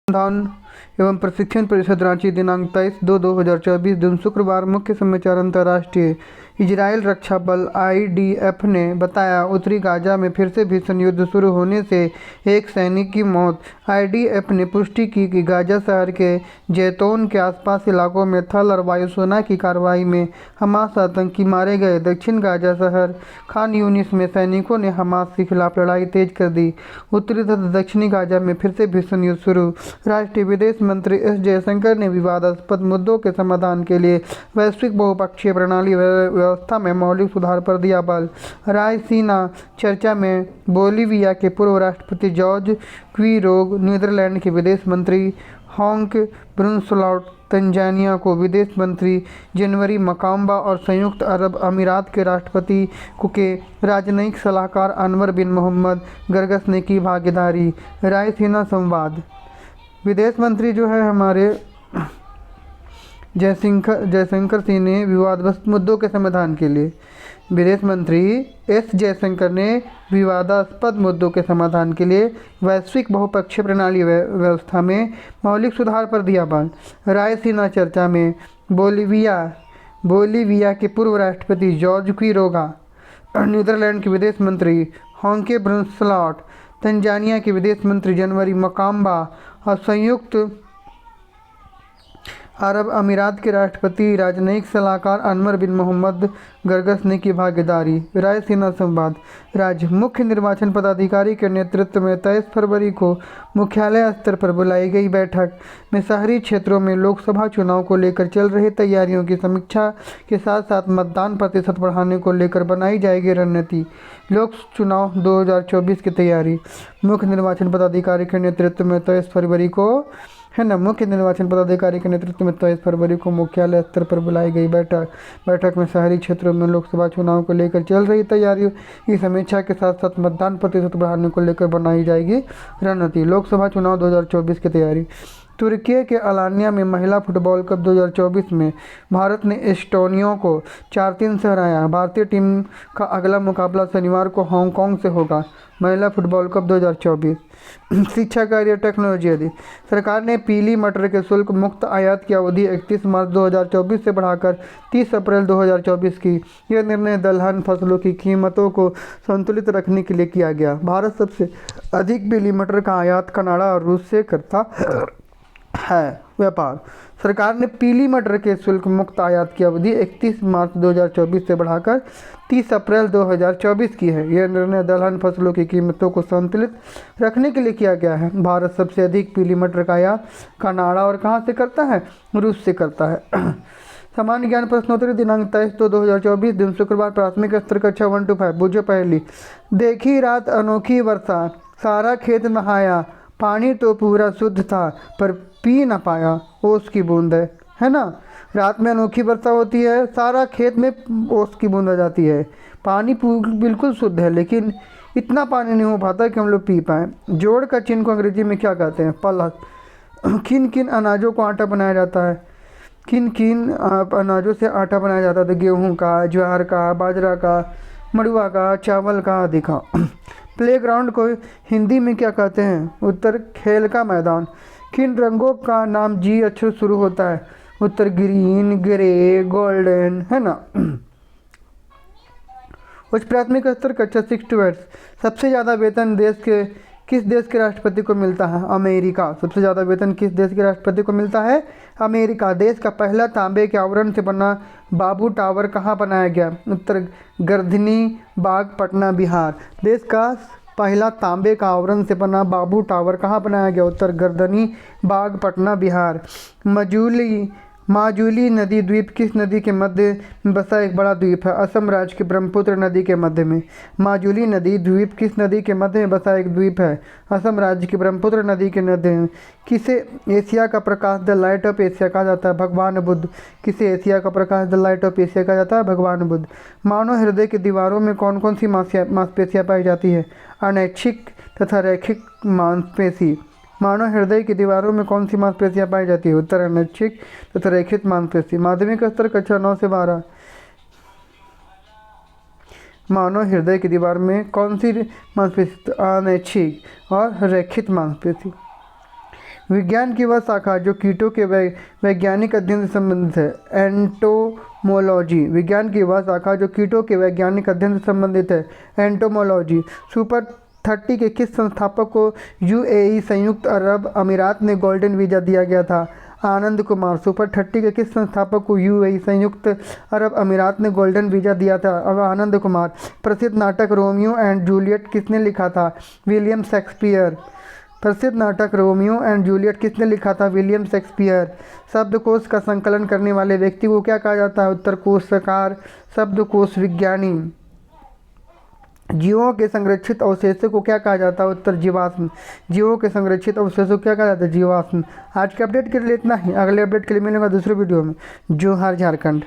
अनुसंधान एवं प्रशिक्षण परिषद रांची दिनांक 23/2/2024 दिन शुक्रवार। मुख्य समाचार। अंतर्राष्ट्रीय इजरायल रक्षा बल IDF ने बताया, उत्तरी गाजा में फिर से भीषण युद्ध शुरू होने से एक सैनिक की मौत। IDF ने पुष्टि की कि गाजा शहर के जैतून के आसपास इलाकों में थल और वायुसेना की कार्रवाई में हमास आतंकी मारे गए। दक्षिण गाजा शहर खान यूनिस में सैनिकों ने हमास के खिलाफ लड़ाई तेज कर दी। उत्तरी तथा दक्षिणी गाजा में फिर से भीषण युद्ध शुरू। राष्ट्रीय विदेश मंत्री S जयशंकर ने विवादास्पद मुद्दों के समाधान के लिए वैश्विक बहुपक्षीय प्रणाली व्यवस्था में मौलिक सुधार पर दिया बल। रायसीना चर्चा में बोलीविया के पूर्व राष्ट्रपति जॉर्ज क्विरोग, नीदरलैंड के विदेश मंत्री हॉन्क ब्रुनसलॉट, तंजानिया को विदेश मंत्री जनवरी मकाम्बा और संयुक्त अरब अमीरात के राष्ट्रपति के राजनयिक सलाहकार अनवर बिन मोहम्मद गरगस ने की भागीदारी। रायसीना संवाद। विदेश मंत्री जो है हमारे जयशंकर सिंह ने विवादास्पद मुद्दों के समाधान के लिए विदेश मंत्री S जयशंकर ने विवादास्पद मुद्दों के समाधान के लिए वैश्विक बहुपक्षीय प्रणाली व्यवस्था में मौलिक सुधार पर दिया बल। रायसीना चर्चा में बोलीविया के पूर्व राष्ट्रपति जॉर्ज क्विरोगा, नीदरलैंड के विदेश मंत्री हॉन्के ब्रुनसलॉट, तंजानिया के विदेश मंत्री जनवरी मकाम्बा और संयुक्त अरब अमीरात के राष्ट्रपति राजनयिक सलाहकार अनवर बिन मोहम्मद गरगस ने की भागीदारी। रायसीना संवाद। राज्य मुख्य निर्वाचन पदाधिकारी के नेतृत्व में 23 फरवरी को मुख्यालय स्तर पर बुलाई गई बैठक में शहरी क्षेत्रों में लोकसभा चुनाव को लेकर चल रही तैयारियों की समीक्षा के साथ साथ मतदान प्रतिशत बढ़ाने को लेकर बनाई जाएगी रणनीति। लोक चुनाव 2024 की तैयारी। मुख्य निर्वाचन पदाधिकारी के नेतृत्व में 23 फरवरी को मुख्य निर्वाचन पदाधिकारी के नेतृत्व में 23 फरवरी को मुख्यालय स्तर पर बुलाई गई बैठक में शहरी क्षेत्रों में लोकसभा चुनाव को लेकर चल रही तैयारियों की समीक्षा के साथ साथ मतदान प्रतिशत बढ़ाने को लेकर बनाई जाएगी रणनीति। लोकसभा चुनाव 2024 की तैयारी। तुर्की के अलानिया में महिला फुटबॉल कप 2024 में भारत ने एस्टोनिया को 4-3 से हराया। भारतीय टीम का अगला मुकाबला शनिवार को हांगकांग से होगा। महिला फुटबॉल कप 2024। शिक्षा कार्य और टेक्नोलॉजी आदि। सरकार ने पीली मटर के शुल्क मुक्त आयात की अवधि 31 मार्च 2024 से बढ़ाकर 30 अप्रैल 2024 की। यह निर्णय दलहन फसलों की कीमतों को संतुलित रखने के लिए किया गया। भारत सबसे अधिक पीली मटर का आयात कनाडा और रूस से करता है। व्यापार। सरकार ने पीली मटर के शुल्क मुक्त आयात की अवधि 31 मार्च 2024 से बढ़ाकर 30 अप्रैल 2024 की है। यह निर्णय दलहन फसलों की कीमतों को संतुलित रखने के लिए किया गया है। भारत सबसे अधिक पीली मटर का आयात कनाडा और कहाँ से करता है? रूस से करता है। सामान्य ज्ञान प्रश्नोत्तरी दिनांक 23/2/2024 दिन शुक्रवार। प्राथमिक स्तर कक्षा 1 to 5। बूझो पहली। देखी रात अनोखी वर्षा, सारा खेत नहाया, पानी तो पूरा शुद्ध था पर पी न पाया, ओस की बूंद है ना। रात में अनोखी वर्षा होती है, सारा खेत में ओस की बूंद आ जाती है। पानी बिल्कुल शुद्ध है लेकिन इतना पानी नहीं हो पाता कि हम लोग पी पाएँ। जोड़ का चिन्ह को अंग्रेजी में क्या कहते हैं? पलस। किन किन अनाजों को आटा बनाया जाता है? किन किन अनाजों से आटा बनाया जाता है? तो गेहूँ का, ज्वार का, बाजरा का, मड़ुआ का, चावल का आदि का। प्लेग्राउंड को हिंदी में क्या कहते हैं? उत्तर खेल का मैदान। किन रंगों का नाम G अक्षर शुरू होता है? उत्तर ग्रीन, ग्रे, गोल्डन, है ना। उच्च प्राथमिक स्तर कक्षा 6 to 8। सबसे ज़्यादा वेतन किस देश के राष्ट्रपति को मिलता है? अमेरिका। सबसे ज़्यादा वेतन किस देश के राष्ट्रपति को मिलता है? अमेरिका। देश का पहला तांबे के आवरण से बना बाबू टावर कहाँ बनाया गया? उत्तर गर्दनी बाग, पटना, बिहार। देश का पहला तांबे का आवरण से बना बाबू टावर कहाँ बनाया गया? उत्तर गर्दनी बाग, पटना, बिहार। माजुली नदी द्वीप किस नदी के मध्य में बसा एक बड़ा द्वीप है? असम राज्य के ब्रह्मपुत्र नदी के मध्य में। माजुली नदी द्वीप किस नदी के मध्य में बसा एक द्वीप है? असम राज्य की ब्रह्मपुत्र नदी के मध्य में। किसे एशिया का प्रकाश द लाइट ऑफ एशिया कहा जाता है? भगवान बुद्ध। किसे एशिया का प्रकाश द लाइट ऑफ एशिया कहा जाता है? भगवान बुद्ध। मानव हृदय की दीवारों में कौन कौन सी मांसपेशियाँ पाई जाती है? अनैच्छिक तथा रैखिक मांसपेशी। मानव हृदय की दीवारों में कौन सी मांसपेशियाँ पाई जाती है? उत्तर अनैच्छिक तथा रैखिक मांसपेशी। माध्यमिक स्तर कक्षा 9 से 12। मानव हृदय की दीवार में कौन सी मांसपेशी? अनैच्छिक और रैखिक मांसपेशी। विज्ञान की वह शाखा जो कीटों के वैज्ञानिक अध्ययन से संबंधित है, एंटोमोलॉजी। विज्ञान की वह शाखा जो कीटों के वैज्ञानिक अध्ययन से संबंधित है, एंटोमोलॉजी। सुपर 30 के किस संस्थापक को यूएई संयुक्त अरब अमीरात में गोल्डन वीज़ा दिया गया था? आनंद कुमार। सुपर 30 के किस संस्थापक को यूएई संयुक्त अरब अमीरात ने गोल्डन वीज़ा दिया था? अब आनंद कुमार। प्रसिद्ध नाटक रोमियो एंड जूलियट किसने लिखा था? William Shakespeare. प्रसिद्ध नाटक रोमियो एंड जूलियट किसने लिखा था? William Shakespeare. शब्दकोश का संकलन करने वाले व्यक्ति को क्या कहा जाता है? उत्तर कोशकार, शब्दकोश विज्ञानी। जीवों के संरक्षित अवशेषों को क्या कहा जाता है? उत्तर जीवाश्म। जीवों के संरक्षित अवशेषों को क्या कहा जाता है? जीवाश्म। आज के अपडेट के लिए इतना ही। अगले अपडेट के लिए मिलेगा दूसरे वीडियो में। जोहार झारखंड।